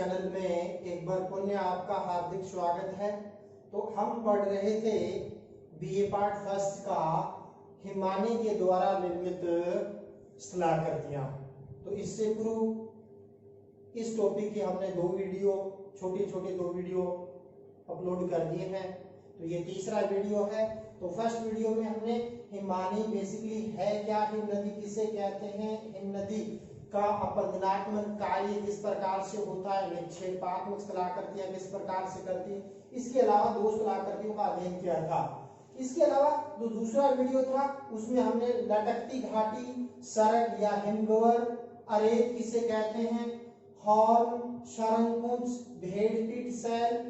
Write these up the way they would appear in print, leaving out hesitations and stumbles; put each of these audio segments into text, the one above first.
Channel में एक बार पुनः आपका हार्दिक स्वागत है। तो हम पढ़ रहे थे बीए पार्ट फर्स्ट का हिमानी के द्वारा निर्मित स्थलाकृतियां। तो इससे पूर्व इस टॉपिक के हमने छोटे छोटे दो वीडियो अपलोड कर दिए हैं। तो ये तीसरा वीडियो है। तो फर्स्ट वीडियो में हमने हिमानी बेसिकली है क्या, हिम नदी किसे कहते हैं, हिम नदी का अपरदनात्मक कार्य किस प्रकार से होता है, निक्षेपात्मक स्थलाकृतियां किस प्रकार से करती है, इसके अलावा दो स्थलाकृतियों का अध्ययन किया था। इसके अलावा जो दूसरा वीडियो था उसमें हमने लटकती घाटी, सरक या हिमगवर, अरेत किसे कहते हैं, हॉर्न, शरंगपुंज, भेड़पीठ शैल,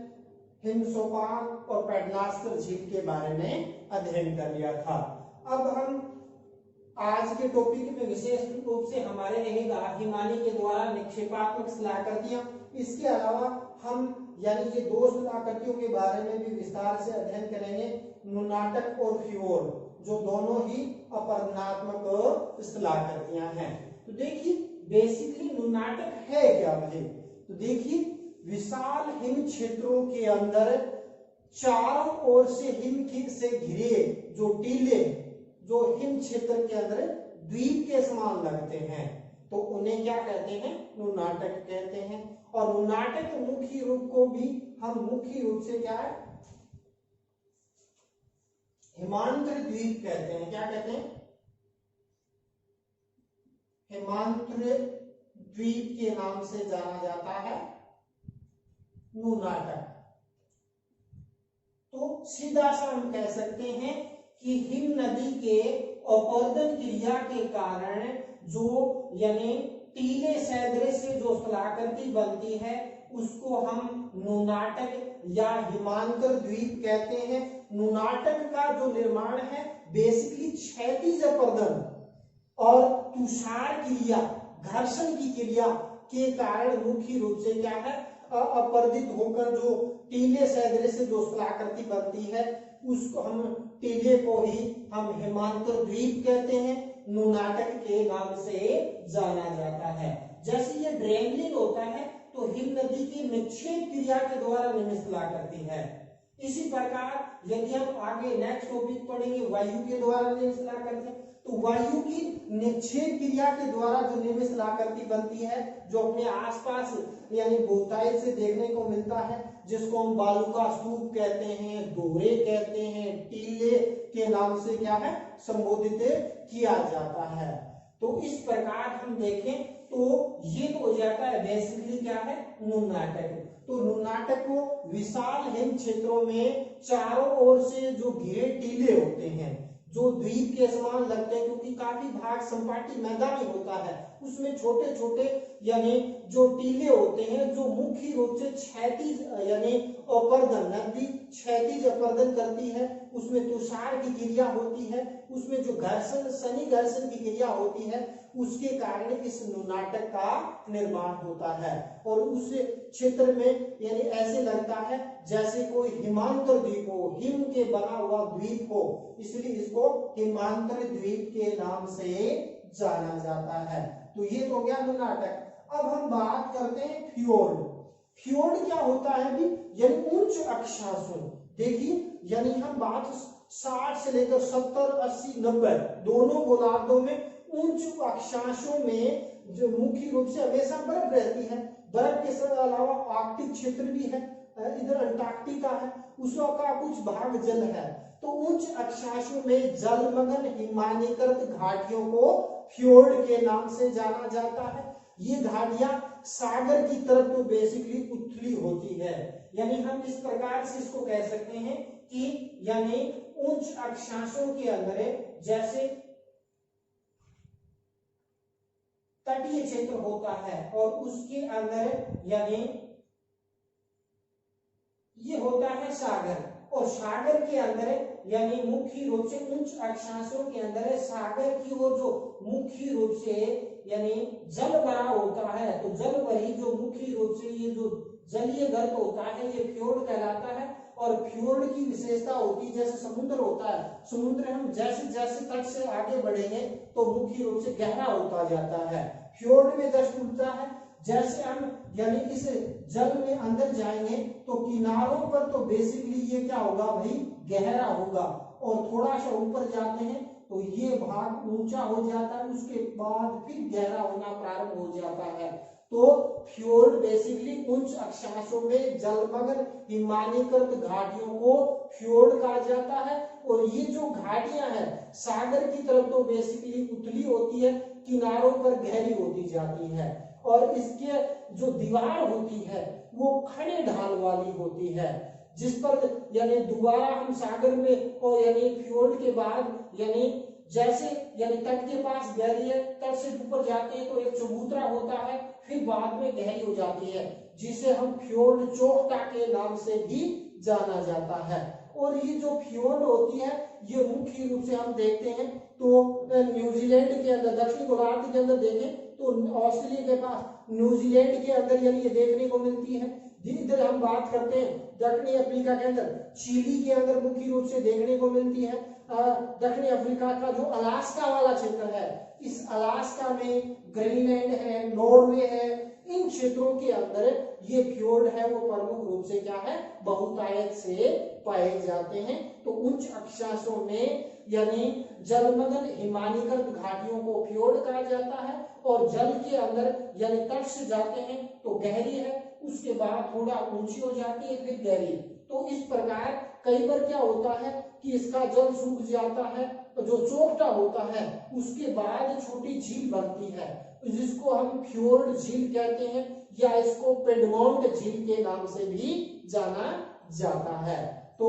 हिमसोपान और पेडनास्कर झील के बारे में अध्ययन कर लिया था। अब हम आज के टॉपिक में विशेष रूप से हमारे रहेगा हिमानी के द्वारा निक्षेपात्मक स्थलाकृतियां। इसके अलावा हम यानी ये दो स्थलाकृतियों के बारे में भी विस्तार से अध्ययन करेंगे, नुनाटक और फ्योर्ड, जो दोनों ही अपरदनात्मक स्थलाकृतियां हैं। तो देखिए बेसिकली नुनाटक है क्या भाई, तो देखिए विशाल हिम क्षेत्रों के अंदर चारों ओर से हिम से घिरे जो टीले जो हिम क्षेत्र के अंदर द्वीप के समान लगते हैं, तो उन्हें क्या कहते हैं, नुनाटक कहते हैं। और नुनाटक मुख्य रूप को भी हम मुख्य रूप से क्या है, हिमांतर द्वीप कहते हैं। क्या कहते हैं, हिमांतर द्वीप के नाम से जाना जाता है नुनाटक। तो सीधा सा हम कह सकते हैं कि हिम नदी के अपरदन क्रिया के कारण जो यानी टीले सैद्रे से जो स्थलाकृति बनती है उसको हम नुनाटक या हिमांतर द्वीप कहते हैं। नुनाटक का जो निर्माण है बेसिकली क्षैतिज अपरदन और तुषार क्रिया, घर्षण की क्रिया के कारण मुख्य रूप से क्या है, अपरदित होकर जो टीले सैद्रे से जो स्थलाकृति बनती है उसको हम टीले को ही हम हिमांतर द्वीप कहते हैं, नुनाटक के नाम से जाना जाता है। जैसे ये ड्रेमलिन होता है तो हिम नदी की निक्षेप क्रिया के द्वारा निर्मित स्थलाकृति है। इसी प्रकार यदि हम आगे नेक्स्ट टॉपिक पढ़ेंगे वायु के द्वारा निर्मित स्थलाकृति, तो वायु की निक्षेप क्रिया के द्वारा जो निर्मित स्थलाकृति बनती है जो अपने आसपास यानी बहुतायत से देखने को मिलता है, जिसको हम बालू का स्तूप कहते हैं, दोहरे कहते हैं, टीले के नाम से क्या है संबोधित किया जाता है। तो इस प्रकार हम देखें तो ये तो हो जाता है बेसिकली क्या है, नुनाटक। तो नुनाटक को विशाल हिम क्षेत्रों में चारों ओर से जो घिरे टीले होते हैं जो द्वीप के समान लगते हैं, क्योंकि काफी भाग संपाटी मैदानी होता है, उसमें छोटे छोटे यानी जो टीले होते हैं जो मुख्य रूप से क्षैतिज यानी अपरदन, नदी क्षैतिज अपरदन करती है, उसमें तुषार की क्रिया होती है, उसमें जो घर्षण शनि घर्षण की क्रिया होती है, उसके कारण इस नुनाटक का निर्माण होता है। और उस क्षेत्र में यानी ऐसे लगता है जैसे कोई हिमांतर द्वीप हो, हिम के बना हुआ द्वीप हो, इसलिए इसको हिमांतर द्वीप के नाम से जाना जाता है। तो ये तो हो गया नुनाटक। अब हम बात करते हैं फ्योर्ड। फ्योर्ड क्या होता है भी, यानी उच्च अक्षांशों, देखिए यानी हम बात 60 से लेकर 70, 80, 90 दोनों गोलार्धों में उच्च अक्षांशों में जो मुख्य रूप से हमेशा बर्फ रहती है, बर्फ के अलावा आर्कटिक क्षेत्र भी है, इधर अंटार्कटिका है, उसका कुछ भाग जल है। तो उच्च अक्षांशों में जलमग्न हिमानीकृत घाटियों को फ्योर्ड के नाम से जाना जाता है। ये घाटियां सागर की तरफ तो बेसिकली उथली होती है, यानी हम इस प्रकार से इसको कह सकते हैं कि यानी उच्च अक्षांशों के अंदर जैसे तटीय क्षेत्र होता है और उसके अंदर यानी ये होता है सागर, और सागर के अंदर यानी मुख्य रूप से उच्च अक्षांशों के अंदर सागर की ओर जो मुख्य रूप से यानी जल भरा होता है, तो जल भरी जो मुख्य रूप से ये जो जलीय गर्त होता है ये फ्योर्ड कहलाता है। और फ्योर्ड की विशेषता होती है जैसे समुद्र होता है, समुद्र हम जैसे जैसे तट से आगे बढ़ेंगे तो मुख्य रूप से गहरा होता जाता है। फ्योर्ड में दृष्ट उठता है जैसे हम यानी इस जल में अंदर जाएंगे तो किनारों पर तो बेसिकली ये क्या होगा भाई, गहरा होगा, और थोड़ा सा ऊपर जाते हैं तो ये भाग ऊंचा हो जाता है, उसके बाद फिर गहरा होना प्रारंभ हो जाता है। तो फ्योर्ड बेसिकली उच्च अक्षांशों में जलमग्न हिमानीकृत घाटियों को फ्योर्ड कहा जाता है। और ये जो घाटियां हैं सागर की तरफ तो बेसिकली उथली होती है, किनारों पर गहरी होती जाती है, और इसके जो दीवार होती है वो खड़े ढाल वाली होती है, जिस पर यानी दोबारा हम सागर में और यानी फ्योर्ड के बाद यानी जैसे यानी तट के पास गहरी है, तट से ऊपर जाते हैं तो एक चबूतरा होता है, फिर बाद में गहरी हो जाती है, जिसे हम फ्योर्ड चोखटा के नाम से भी जाना जाता है। और ये जो फ्योर्ड होती है ये मुख्य रूप से हम देखते हैं तो न्यूजीलैंड के अंदर, दक्षिणी गोलार्ध के अंदर देखें तो ऑस्ट्रेलिया के पास, न्यूजीलैंड के अंदर यानी ये देखने को मिलती है। इधर हम बात करते हैं दक्षिणी अफ्रीका के अंदर, चिली के अंदर मुख्य रूप से देखने को मिलती है। दक्षिणी अफ्रीका का जो अलास्का वाला क्षेत्र है, इस अलास्का में ग्रीनलैंड है, नॉर्वे है, इन क्षेत्रों के अंदर ये फ्योर्ड है वो प्रमुख रूप से क्या है, बहुतायत से पाए जाते हैं। तो उच्च अक्षांशों में यानी जलमग्न हिमानीकृत घाटियों को फ्योर्ड कहा जाता है, और जल के अंदर यानी तट से जाते हैं तो गहरी है, उसके बाद थोड़ा ऊंची हो जाती है, फिर गहरी। तो इस प्रकार कई बार क्या होता है कि इसका जल सूख जाता है, तो जो चोखटा होता है उसके बाद छोटी झील बनती है, जिसको हम फ्योर्ड झील कहते हैं, या इसको पेडमोंट झील के नाम से भी जाना जाता है। तो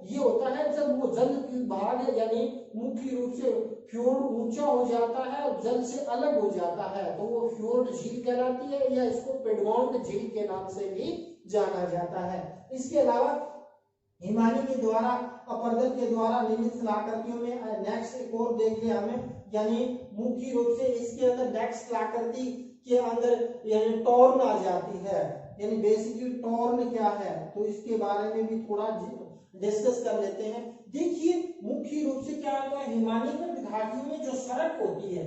ये होता है जब वो जल भाग यानी मुख्य रूप से फ्योर्ड ऊंचा हो जाता है और जल से अलग हो जाता है, तो वो फ्योर्ड झील कहलाती है, या इसको पेडमोंट झील के नाम से भी जाना जाता है। इसके अलावा हिमानी के द्वारा अपरदन के द्वारा निर्मित कलाकृतियों में नेक्स्ट एक और देख लिया हमें, यानी मुख्य रूप से इसके अंदर नेक्स्ट कलाकृति के अंदर यानी टॉर्न आ जाती है। यानी बेसिकली टॉर्न क्या है तो इसके बारे में भी थोड़ा डिस्कस कर लेते हैं। देखिए मुख्य रूप से क्या होता है, हिमानीकृत घाटियों में जो सड़क होती है,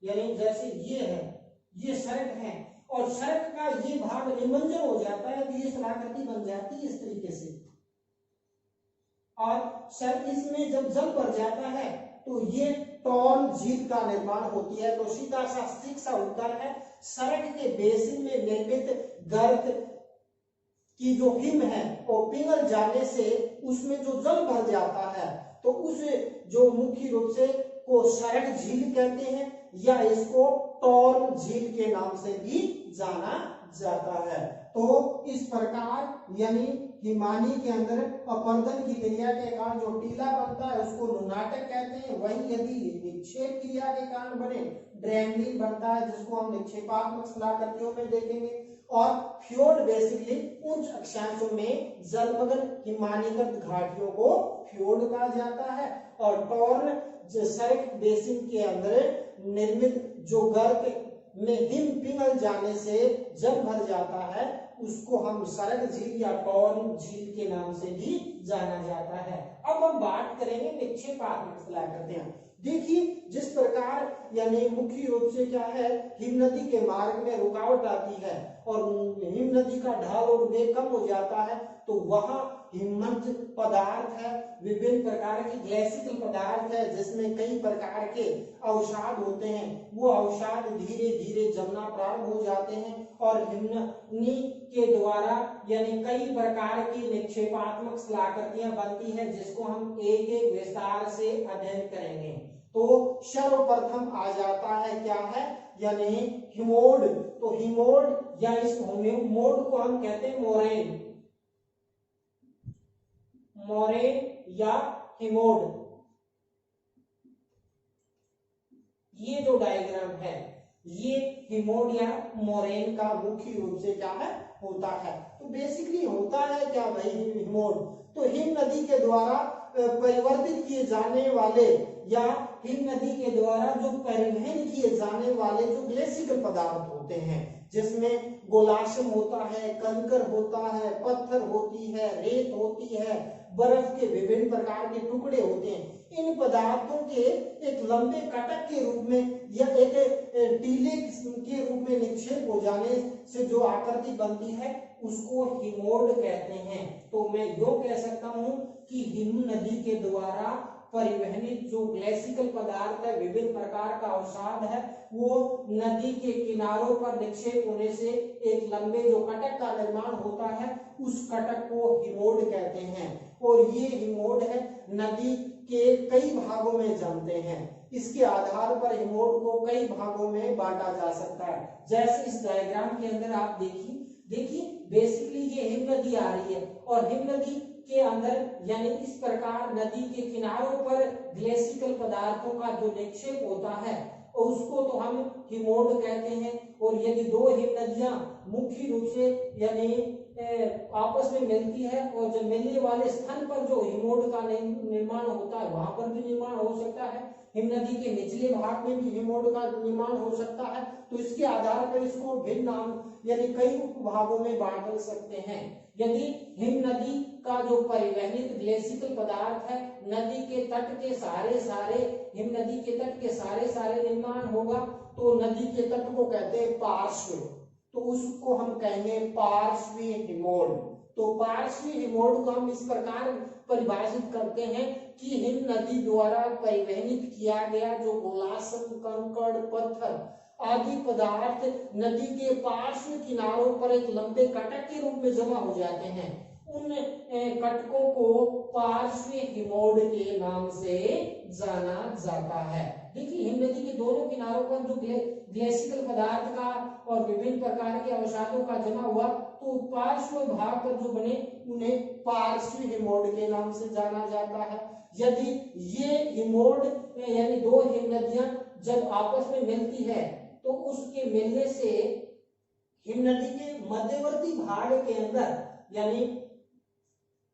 यानी जैसे ये है, ये सड़क है, और सड़क का ये भाग निमंजन हो जाता है, तो ये कलाकृति बन जाती है इस तरीके से। और सर इसमें जब जल भर जाता है तो ये टॉर्न झील का निर्माण होती है। तो सीधा सा स्टिक सा उत्तर है, सड़क के बेसिन में निर्मित गर्त की जो हिम है वो पिघल जाने से उसमें जो जल भर जाता है तो उस जो मुख्य रूप से को सड़क झील कहते हैं, या इसको टॉर्न झील के नाम से भी जाना जाता है। तो इस प्रकार यानी हिमानी के अंदर अपरदन की क्रिया के कारण जो टीला बनता है उसको नुनाटक कहते हैं। वहीं यदि निक्षेप क्रिया के कारण बने ड्रेमलिन बनता है, जिसको हम निक्षेपात्मक कलाकृतियों में देखेंगे। और फ्योर्ड बेसिकली उच्च अक्षांशों में जलमग्न हिमानीकृत घाटियों को फ्योर्ड कहा जाता है। और टॉर्न सड़क बेसिन के अंदर निर्मित जो गर्त में हिम पिघल जाने से जल भर जाता है उसको हम सड़क झील या टॉर्न झील के नाम से भी जाना जाता है। अब हम बात करेंगे निक्षेपात्मक कलाकृतियां। देखिए जिस प्रकार यानी मुख्य रूप से क्या है, हिम नदी के मार्ग में रुकावट आती है और हिम नदी का ढाल और वेग कम हो जाता है, तो वहां हिममंच पदार्थ है, विभिन्न प्रकार की ग्लेसिकल पदार्थ है, जिसमें कई प्रकार के अवसाद होते हैं। वो अवसाद धीरे धीरे जमना प्रारंभ हो जाते हैं और हिमनदी के द्वारा यानी कई प्रकार की निक्षेपात्मक कलाकृतियां बनती हैं, जिसको हम एक एक विस्तार से अध्ययन करेंगे। तो सर्वप्रथम आ जाता है क्या है, यानी हिमोड। तो हिमोड या इस हिमोड को हम कहते हैं मोरेन, मोरेन या हिमोड। ये जो डायग्राम है ये हिमोड या मोरेन का मुख्य रूप से क्या है होता है। तो बेसिकली होता है क्या भाई हिमोड, तो हिम नदी के द्वारा परिवर्तित किए जाने वाले या हिम नदी के द्वारा जो परिवहन किए जाने वाले जो ग्लेसिकल पदार्थ होते हैं, जिसमें गोलाश्म होता है, कंकर होता है, पत्थर होती है, रेत होती है, बर्फ के विभिन्न प्रकार के टुकड़े होते हैं। इन पदार्थों के एक लंबे कटक के रूप में या एक टीले के रूप में निक्षेप हो जाने से जो आकृति बनती है उसको हिमोड कहते हैं। तो मैं यो कह सकता हूं कि हिम नदी के द्वारा परिवहनित जो ग्लेसिकल पदार्थ है, विभिन्न प्रकार का अवसाद है, वो नदी के किनारों पर निक्षेप होने से एक लंबे जो कटक का निर्माण होता है उस कटक को हिमोड कहते हैं। और ये हिमोड है नदी के कई भागों में जमते हैं। इसके आधार पर हिमोड को कई भागों में बांटा जा सकता है। जैसे इस डायग्राम के अंदर आप देखिए बेसिकली ये हिम नदी आ रही है और हिम नदी के अंदर यानी इस प्रकार नदी के किनारों पर ग्लेसिकल पदार्थों का जो निक्षेप होता है और उसको तो हम हिमोड कहते हैं। और यदि दो हिम नदियां मुख्य रूप से यानी आपस में मिलती है और जब मिलने वाले स्थान पर जो हिमोड का निर्माण होता है वहां पर भी निर्माण हो सकता है, हिम नदी के निचले भाग में भी हिमोड का निर्माण हो सकता है। तो इसके आधार पर इसको भिन्न नाम यानी कई उपभागों में बांट सकते हैं। यदि हिम नदी का जो परिवहनित ग्लेसिकल पदार्थ है नदी के तट के सारे हिम नदी के तट के सारे निर्माण होगा तो नदी के तट को कहते हैं पार्श्व, तो उसको हम कहेंगे पार्श्वीय हिमोड। तो पार्श्वीय हिमोड को हम इस प्रकार परिभाषित करते हैं कि हिम नदी द्वारा परिवहनित किया गया जो गोलाश्म, कंकड़, पत्थर आदि पदार्थ नदी के पार्श्व किनारों पर एक लंबे कटक के रूप में जमा हो जाते हैं। उन कटकों को पार्श्वीय हिमोड के नाम से जाना जाता है। देखिए हिम नदी के दोनों किनारों पर जो ग्लेसिकल पदार्थ का और विभिन्न प्रकार के अवसादों का जमा हुआ तो पार्श्व भाग पर जो बने उन्हें पार्श्वीय हिमोड के नाम से जाना जाता है। यदि ये हिमोड यानी दो हिम नदियां जब आपस में मिलती है तो उसके मिलने से हिम नदी के मध्यवर्ती भाग के अंदर यानी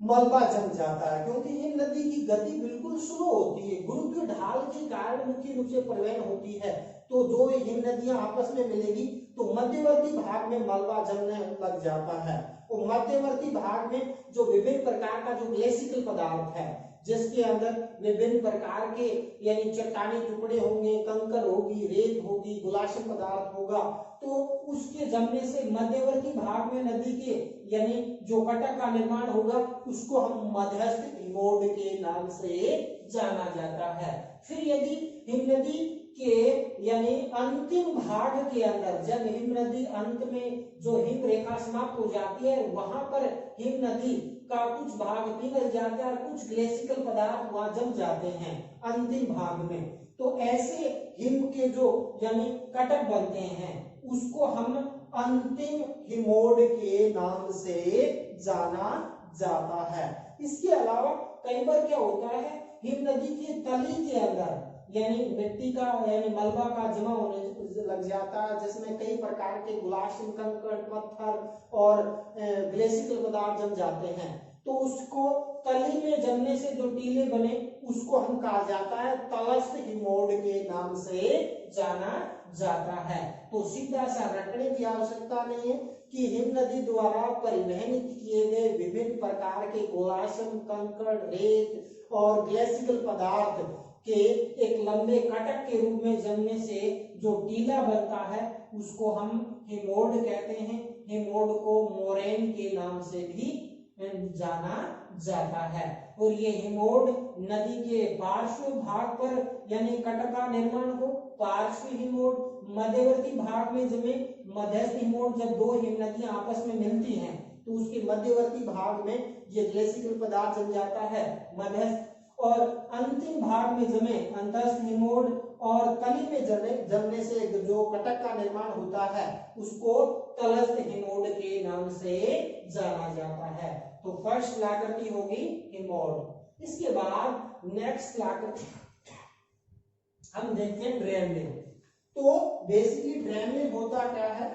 मलबा जम जाता है, क्योंकि हिम नदी की गति बिल्कुल स्लो होती है, गुरुत्वीय ढाल के कारण मुख्य रूप से परिवहन होती है। तो दो हिम नदियां आपस में मिलेगी तो मध्यवर्ती भाग में मलबा जमने लग जाता है और मध्यवर्ती भाग में जो विभिन्न प्रकार का जो ग्लेसिकल पदार्थ है जिसके अंदर विभिन्न प्रकार के यानी चट्टानी टुकड़े होंगे, कंकर होगी, रेत होगी, गोलाश्म पदार्थ होगा, तो उसके जमने से मध्यवर्ती भाग में नदी के यानी जो कटक का निर्माण होगा उसको हम मध्यस्थ हिमोड के नाम से जाना जाता है। फिर यदि हिम नदी के यानी अंतिम भाग के अंदर जब हिम नदी अंत में जो हिम रेखा समाप्त हो जाती है वहां पर हिम नदी का कुछ भाग पिघल जाता है और कुछ ग्लेसिकल पदार्थ वहां जम जाते हैं अंतिम भाग में, तो ऐसे हिम के जो यानी कटक बनते हैं उसको हम अंतिम हिमोड के नाम से जाना जाता है। इसके अलावा कई बार क्या होता है हिम नदी की तली के अंदर यानी मिट्टी का यानी मलबा का जमा होने लग जाता है जिसमें कई प्रकार के गोलाश्म, कंकड़, पत्थर और ग्लेसिकल पदार्थ जम जाते हैं, तो उसको तली में जमने से जो टीले बने उसको हम कहा जाता है तलस्थ हिमोड के नाम से जाना जाता है। तो सीधा सा रटने की आवश्यकता नहीं है कि हिम नदी द्वारा परिवहनित किए गए विभिन्न प्रकार के गोलाश्म, कंकड़, रेत और ग्लेसिकल पदार्थ के एक लंबे कटक के रूप में जमने से जो टीला बनता है उसको हम हिमोड कहते हैं। हिमोड को मोरेन के नाम से भी जाना जाता है और ये हिमोड नदी के पार्श्व भाग पर यानी कटक का निर्माण हो पार्श्व हिमोड, मध्यवर्ती भाग में जमे मध्यस्थ हिमोड। जब दो हिम नदियां आपस में मिलती हैं तो उसके मध्यवर्ती भाग में ये ग्लेसिकल पदार्थ जम जाता है मध्यस्थ, और अंतिम भाग में जमे अंतस्थ हिमोड और तली में जमने से जो कटक का निर्माण होता है उसको तलस्थ हिमोड के नाम से जाना जाता है। तो फर्स्ट कलाकृति होगी हिमोड। इसके बाद नेक्स्ट कलाकृति हम देखते हैं ड्रेमलिन। तो बेसिकली ड्रेमलिन होता क्या है?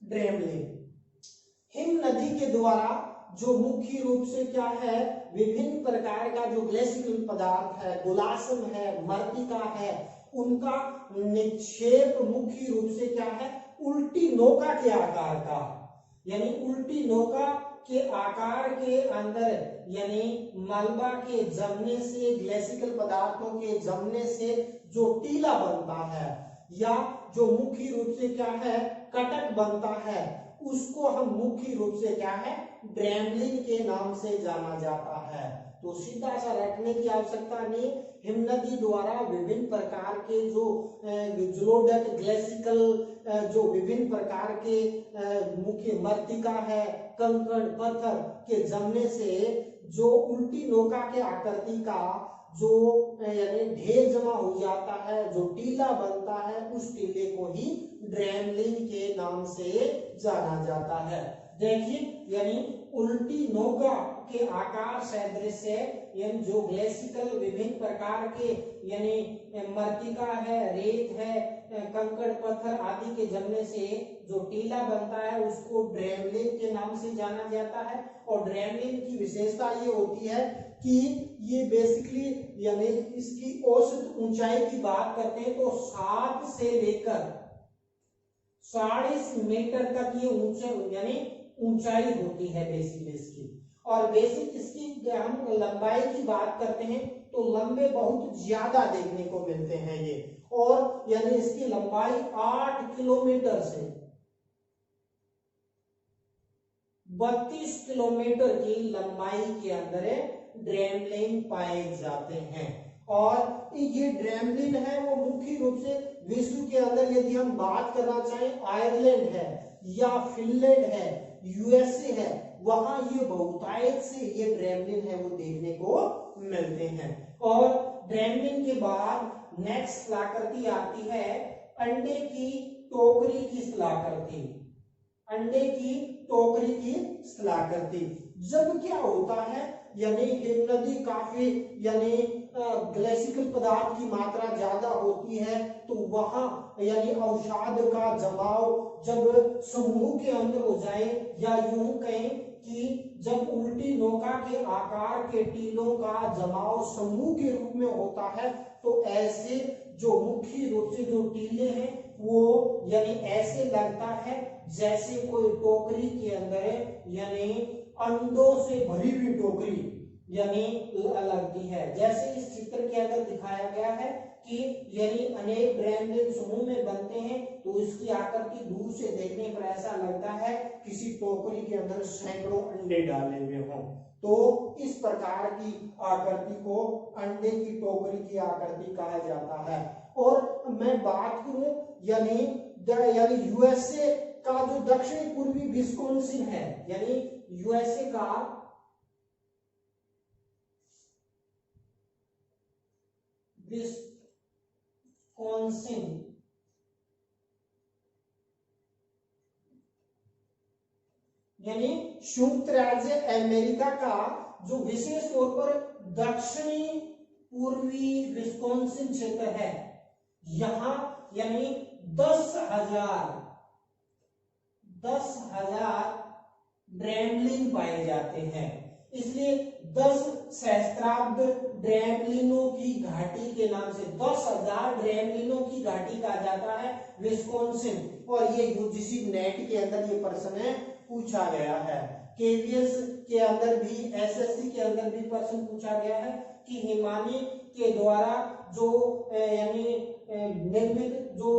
ड्रेमलिन हिम नदी के द्वारा जो मुख्य रूप से क्या है, विभिन्न प्रकार का जो ग्लेसिकल पदार्थ है, गोलासन है, मर्तिका है, उनका निक्षेप मुख्य रूप से क्या है, उल्टी नौका के आकार का, यानी उल्टी नौका के आकार के अंदर, यानी मलबा के जमने से, ग्लेसिकल पदार्थों के जमने से जो टीला बनता है या जो मुख्य रूप से क्या है, कटक बनता है, उसको हम मुख्य रूप से क्या है, ड्रेमलिन के नाम से जाना जाता है। तो सीधा सा रखने की आवश्यकता नहीं। हिमनदी द्वारा विभिन्न प्रकार के जो जलोढ़ ग्लेसिकल जो विभिन्न प्रकार के मुख्य मर्तिका है, कंकड़ पत्थर के जमने से जो उल्टी नौका के आकृति का जो यानी ढेर जमा हो जाता है, जो टीला बनता है, उस टीले को ही ड्रेमलिन के नाम से जाना जाता है। देखिए, यानी उल्टी नौका के आकार सदृश है, यानी जो ग्लेसिकल विभिन्न प्रकार के यानी मर्तिका है, रेत है, कंकड़ पत्थर आदि के जमने से जो टीला बनता है, उसको ड्रेमलिन के नाम से जाना जाता है। और ड्रेमलिन की विशेषता ये होती है कि ये बेसिकली यानी इसकी औसत ऊंचाई की बात करते हैं तो 7 से लेकर 40 मीटर तक ये ऊंचाई यानी ऊंचाई होती है बेसिकली इसकी। और बेसिक इसकी हम लंबाई की बात करते हैं तो लंबे बहुत ज्यादा देखने को मिलते हैं ये, और यानी इसकी लंबाई 8 किलोमीटर से 32 किलोमीटर की लंबाई के अंदर ड्रेमलिन पाए जाते हैं। और ये ड्रेमलिन है वो मुख्य रूप से विश्व के अंदर यदि हम बात करना चाहें, आयरलैंड है या फिनलैंड है, यूएसए है, वहां ये बहुतायत से ये ड्रेमलिन है वो देखने को मिलते हैं। और ड्रेमलिन के बाद नेक्स्ट स्थलाकृति आती है अंडे की टोकरी की स्थलाकृति। अंडे की टोकरी की स्थलाकृति जब क्या होता है, यानी हिमनदी काफी यानी ग्लेसिकल पदार्थ की मात्रा ज्यादा होती है, तो वहां यानी अवसाद का जमाव जब समूह के अंदर हो जाए, या यूं कहें कि जब उल्टी नौका के आकार के टीलों का जमाव समूह के रूप में होता है, तो ऐसे जो मुख्य रूप से जो टीले हैं वो यानी ऐसे लगता है जैसे कोई टोकरी के अंदर यानी अंडों से भरी हुई टोकरी यानी लगती है। जैसे इस चित्र के अंदर दिखाया गया है कि यानी अनेक ड्रेमलिन समूह में बनते हैं, तो इसकी आकृति दूर से देखने पर ऐसा लगता है किसी टोकरी के अंदर सैकड़ों अंडे डाले हुए हों। तो इस प्रकार की आकृति को अंडे की टोकरी की आकृति कहा जाता है। और मैं बात करूं यानी यूएसए का जो दक्षिणी पूर्वी विस्कॉन्सिन है, यानी यूएसए का विस्कॉन्सिन यानी संयुक्त राज्य अमेरिका का जो विशेष तौर पर दक्षिणी पूर्वी विस्कॉन्सिन क्षेत्र है, यहां यानी 10,000 ड्रेमलिन पाए जाते हैं। इसलिए 10 सहस्त्राब्द ड्रेमलिनों की घाटी के नाम से 10,000 ड्रेमलिनों की घाटी कहा जाता है विस्कॉन्सिन। और ये यूजीसी नेट के अंदर ये प्रश्न पूछा गया है, केवीएस के अंदर भी, एसएससी के अंदर भी प्रश्न पूछा गया है कि हिमानी के द्वारा जो यानी निर्मित जो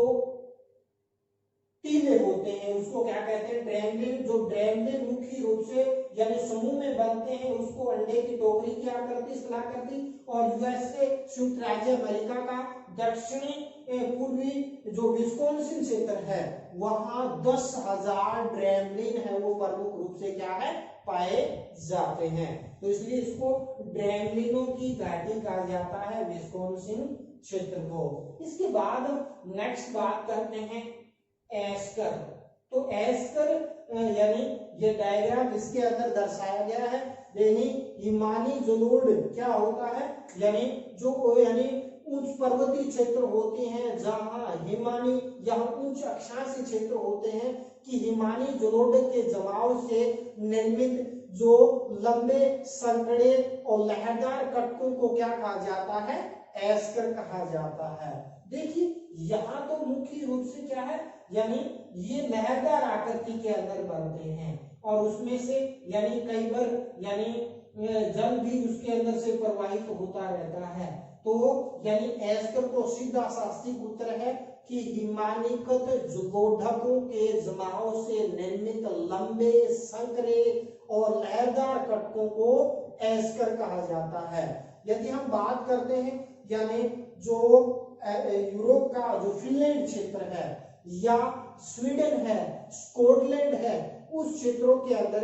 टीले होते हैं उसको क्या कहते हैं, ड्रेमलिन। जो ड्रेमलिन मुख्य रूप से यानी समूह में बनते हैं उसको अंडे की टोकरी की आकृति स्थलाकृति। और यूएसए संयुक्त राज्य अमेरिका का दक्षिणी पूर्वी जो विस्कॉन्सिन क्षेत्र है वहां 10,000 ड्रेमलिन है वो प्रमुख रूप से क्या है पाए जाते हैं। तो इसलिए इसको ड्रेमलिनों की घाटी कहा जाता है विस्कॉन्सिन क्षेत्र को। इसके बाद नेक्स्ट बात करते हैं एस्कर। तो एस्कर यानी ये डायग्राम इसके अंदर दर्शाया गया है, यानी हिमानी जलोढ़ क्या होता है, यानी जो यानी उच्च पर्वतीय क्षेत्र होते हैं जहां हिमानी या उच्च अक्षांशीय क्षेत्र होते हैं कि हिमानी जलोढ़ के जमाव से निर्मित जो लंबे संकरे और लहरदार कटकों को क्या कहा जाता है, एस्कर कहा जाता है। देखिए यहाँ तो मुख्य रूप से क्या है, यानी ये लहरदार आकृति के अंदर बनते हैं और उसमें से यानी कई बार यानी जल भी उसके अंदर से प्रवाहित होता रहता है। तो यानी एस्कर को सीधा शास्त्रीय उत्तर है कि हिमानीकृत जुलोढ़कों के जमाव से निर्मित लंबे संकरे और लहरदार कटकों को एस्कर कहा जाता है। यदि हम बात करते हैं यानी जो यूरोप का जो फिनलैंड क्षेत्र है या स्वीडन है, स्कॉटलैंड है, उस क्षेत्रों के अंदर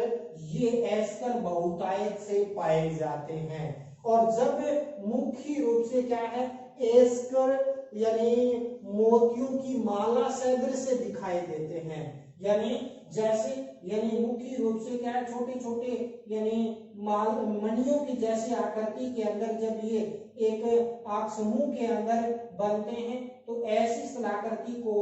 ये एस्कर बहुतायत से पाए जाते हैं। और जब मुख्य रूप से क्या है, एस्कर यानी मोतियों की माला सदृश से दिखाई देते हैं, यानी जैसे यानी मुख्य रूप से क्या है, छोटे छोटे यानी मणियों की जैसी आकृति के अंदर जब ये एक आंख समूह के अंदर बनते हैं तो ऐसी स्थलाकृति को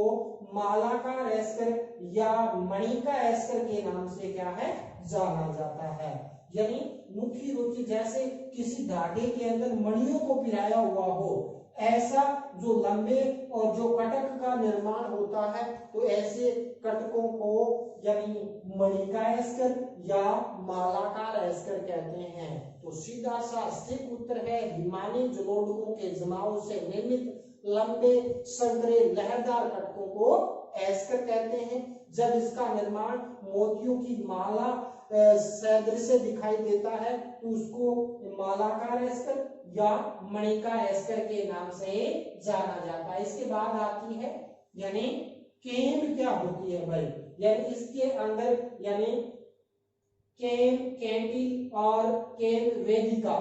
मालाकार एस्कर या मणिका एस्कर के नाम से क्या है, जाना जाता है। यानी मुख्य रूप से जैसे किसी धागे के अंदर मणियों को पिराया हुआ हो, ऐसा जो लंबे और जो कटक का निर्माण होता है तो ऐसे कटकों को यानी मणिका एस्कर या मालाकार एस्कर कहते हैं। तो सीधा सा सटीक उत्तर है हिमानी जलोढ़कों के जमाव से निर्मित लंबे संकरे लहरदार कटकों को एस्कर कहते हैं। जब इसका निर्माण मोतियों की माला सदृश से दिखाई देता है तो उसको मालाकार एस्कर या मणिका एस्कर के नाम से जाना जाता है। इसके बाद आती है यानी केम क्या होती है भाई, यानी इसके अंदर यानी केम, कैंटिल और केम वेदिका,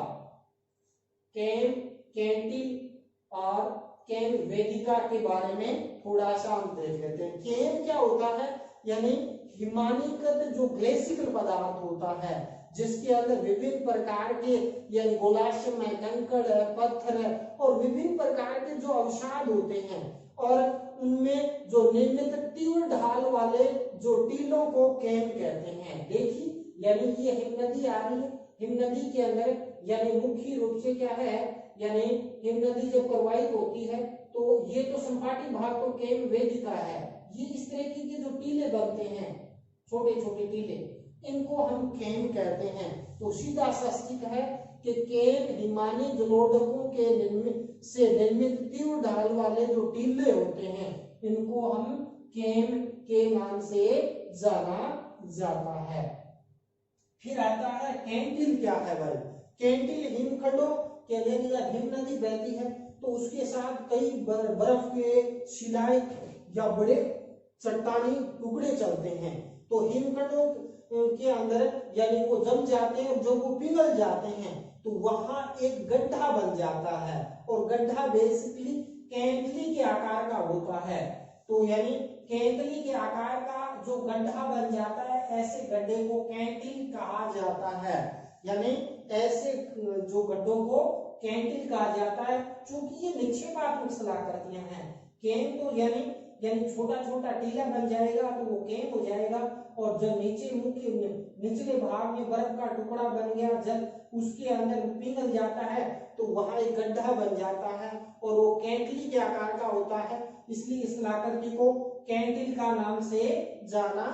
केम, कैंटिल और केम वेदिका के बारे में थोड़ा सा हम देख लेते हैं। केम क्या होता है, यानी हिमानीकृत जो ग्लेशियल पदार्थ होता है जिसके अंदर विभिन्न प्रकार के यानी गोलाश्यमय कंकड़, पत्थर और विभिन्न प्रकार के जो अवसाद होते हैं और उनमें जो निर्मित तीव्र ढाल वाले जो टीलों को केम कहते हैं। देखिए यानी ये हिमनदी आ रही है, हिमनदी के अंदर यानी मुख्य रूप से क्या है, यानी हिमनदी जब प्रवाहित होती है तो ये तो संपाटी भाग तो केम वेदिका है, ये इस तरह की जो टीले बनते हैं छोटे छोटे टीले, इनको हम केम कहते हैं। तो सीधा सस्तिक है कि केम हिमानी जलोढ़कों के निर्मित तीव्र ढाल वाले जो टीले होते हैं इनको हम केम के नाम से जाना जाता है। फिर आता है कैंटिल क्या है भाई, कैंटिल हिमखंडों के अंदर जब हिम नदी बहती है तो उसके साथ कई बर्फ के शिलाएं या बड़े चट्टानी टुकड़े चलते हैं तो हिमखंडों के अंदर यानी वो जम जाते हैं और जब वो पिघल जाते हैं तो वहां एक गड्ढा बन जाता है और गड्ढा बेसिकली केंटली के आकार का होता है। तो यानी केंटली के आकार का जो गड्ढा बन जाता है ऐसे गड्ढे को कैंटिल कहा जाता है, यानी ऐसे जो गड्ढों को कैंटिल कहा जाता है। चूंकि ये निक्षेपात्मक स्थलाकृतियां हैं, केम तो यानी छोटा छोटा टीला बन जाएगा तो वो केम हो जाएगा और जब नीचे मुख्य निचले भाग में बर्फ का टुकड़ा बन गया जब उसके अंदर पिघल जाता है तो वहां एक गड्ढा बन जाता है और वो कैंटिल के आकार का होता है, इसलिए इस आकृति को कैंटिल का नाम से जाना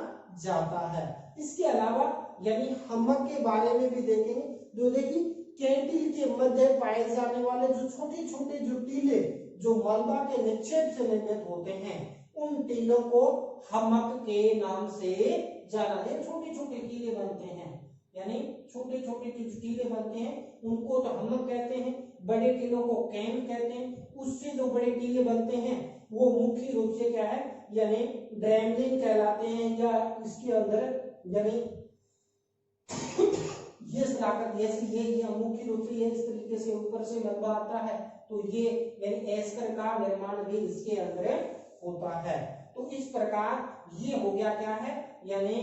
जाता है। इसके अलावा यानी हमक के बारे में भी देखेंगे। जो देखिए कैंटिल के मध्य पाए जाने वाले जो छोटे छोटे जो टीले जो मलबा के निक्षेप से निर्मित होते हैं उन टीलों को हमक के नाम से जाना जाता है। छोटे छोटे टीले बनते हैं, यानी छोटे छोटे टीले बनते हैं उनको तो हमक कहते हैं, बड़े टीलों को कैम कहते हैं। उससे जो बड़े टीले बनते हैं वो मुख्य रूप से क्या है, यानी ड्रैमलिन कहलाते हैं या इसके अंदर यानी ये सलाकत ये मुख्य रूप से ये इस तरीके से ऊपर से लंबा आता है तो ये यानी एस्कर का निर्माण भी इसके अंदर होता है। तो इस प्रकार ये हो गया क्या है, यानी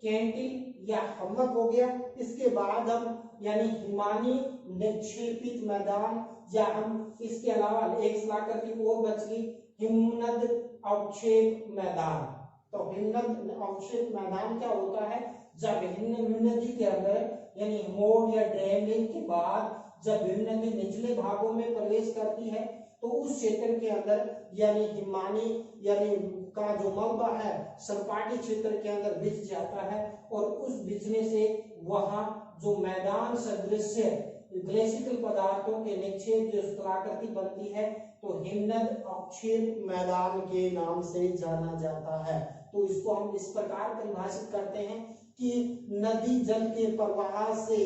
कैंटिल या हमक हो गया। इसके बाद हम यानी हिमानी निक्षेपित मैदान या हम इसके अलावा एक सलाकृति और बच गई हिमनद अवक्षेप मैदान। तो हिमनद अवक्षेप मैदान क्या होता है, जब हिमनदी के अंदर यानी हिमोड या ड्रेमलिन के बाद जब हिमनदी निचले भागों में प्रवेश करती है तो उस क्षेत्र के अंदर यानी हिमानी यानी का जो मलबा है सपाटी क्षेत्र के अंदर बिछ जाता है और उस बिछने से वहां जो मैदान सदृश ग्लेशियल पदार्थों के निक्षेप जो स्थलाकृति बनती है तो हिमनद अवक्षेप मैदान के नाम से जाना जाता है। तो इसको हम इस प्रकार परिभाषित करते हैं कि नदी जल के प्रवाह से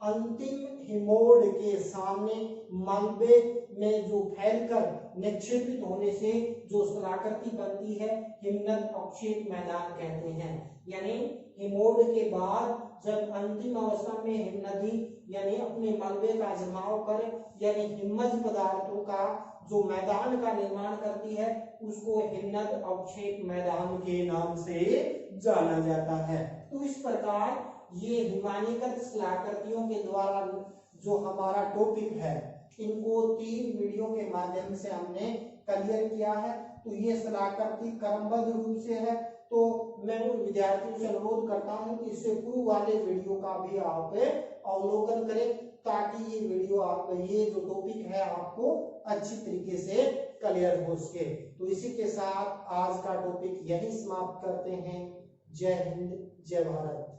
अंतिम हिमोड के सामने मलबे में जो फैलकर निक्षेपित होने से जो स्थलाकृति बनती है हिमनद अवक्षेप मैदान कहते हैं। यानी हिमोड के बाद जब अंतिम अवस्था में हिमनदी यानी अपने मलबे का जमाव कर यानी हिमज पदार्थों का जो मैदान का निर्माण करती है उसको हिमनद अवक्षेप मैदान के नाम से जाना जाता है। तो इस प्रकार ये हिमानीकृत स्थलाकृतियों के द्वारा जो हमारा टॉपिक है इनको 3 वीडियो के माध्यम से हमने क्लियर किया है। तो ये स्थलाकृति क्रमबद्ध रूप से है, तो मैं उन विद्यार्थियों से अनुरोध करता हूं कि इससे पूर्व वाले वीडियो का भी आप अवलोकन करें ताकि ये वीडियो आप ये जो टॉपिक है आपको अच्छी तरीके से क्लियर हो सके। तो इसी के साथ आज का टॉपिक यही समाप्त करते हैं। जय हिंद, जय भारत।